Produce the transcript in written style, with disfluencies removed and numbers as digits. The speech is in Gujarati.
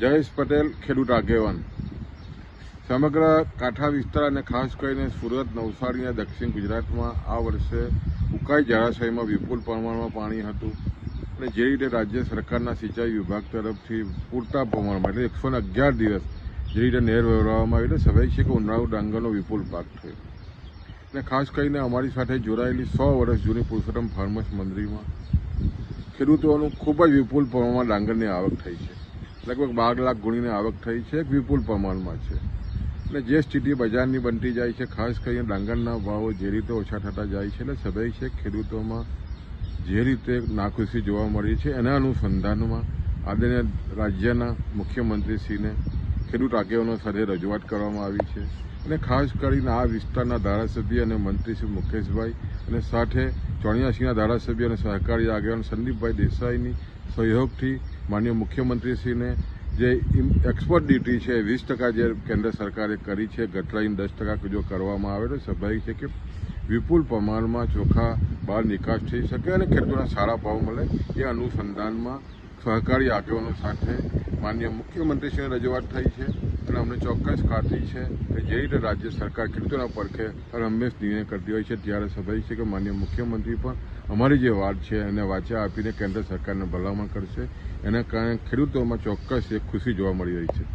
જયેશ પટેલ, ખેડૂત આગેવાન. સમગ્ર કાંઠા વિસ્તાર અને ખાસ કરીને સુરત, નવસારી અને દક્ષિણ ગુજરાતમાં આ વર્ષે ઉકાઈ જળાશયમાં વિપુલ પ્રમાણમાં પાણી હતું અને જે રીતે રાજ્ય સરકારના સિંચાઈ વિભાગ તરફથી પૂરતા પ્રમાણમાં એટલે 111 દિવસ જે રીતે નહેર વહેવડાવવામાં આવી એટલે સ્વાભાવિક છે કે ઉનાળુ ડાંગરનો વિપુલ પાક થયો અને ખાસ કરીને અમારી સાથે જોડાયેલી 100 વર્ષ જૂની પુરુષોત્તમ ફાર્મર્સ મંડળીમાં ખેડૂતોનું ખૂબ જ વિપુલ પ્રમાણમાં ડાંગરની આવક થઈ છે. લગભગ 12 લાખ ગુણીની આવક થઈ છે, એક વિપુલ પ્રમાણમાં છે અને જે સ્થિતિ બજારની બનતી જાય છે, ખાસ કરીને ડાંગરના ભાવો જે રીતે ઓછા થતા જાય છે એટલે સ્વાભાવિક છે ખેડૂતોમાં જે રીતે નાખુશી જોવા મળી છે એના અનુસંધાનમાં આદરણીય રાજ્યના મુખ્યમંત્રીશ્રીને ખેડૂત આગેવાનો સાથે રજૂઆત કરવામાં આવી છે અને ખાસ કરીને આ વિસ્તારના ધારાસભ્ય અને મંત્રી શ્રી મુકેશભાઈ અને સાથે 84ના ધારાસભ્ય અને સહકારી આગેવાન સંદીપભાઈ દેસાઈની સહયોગથી માનનીય મુખ્યમંત્રીશ્રીને જે એક્સપોર્ટ ડ્યુટી છે 20% જે કેન્દ્ર સરકારે કરી છે, ઘટાડીને 10% જો કરવામાં આવે તો સ્વાભાવિક છે કે વિપુલ પ્રમાણમાં ચોખા બહાર નિકાસ થઈ શકે અને ખેડૂતોને સારા ભાવ મળે એ અનુસંધાનમાં સહકારી આગેવાનો સાથે માનનીય મુખ્યમંત્રીશ્રીને રજૂઆત થઈ છે અને અમને ચોક્કસ ખાતરી છે કે જે રીતે રાજ્ય સરકાર ખેડૂતોના પડખે હંમેશ નિર્ણય કરતી હોય છે ત્યારે સ્વાભાવિક છે કે માનનીય મુખ્યમંત્રી પણ અમારી જે વાત છે એને વાચા આપીને કેન્દ્ર સરકારને ભલામણ કરશે. એના કારણે ખેડૂતોમાં ચોક્કસ એક ખુશી જોવા મળી રહી છે.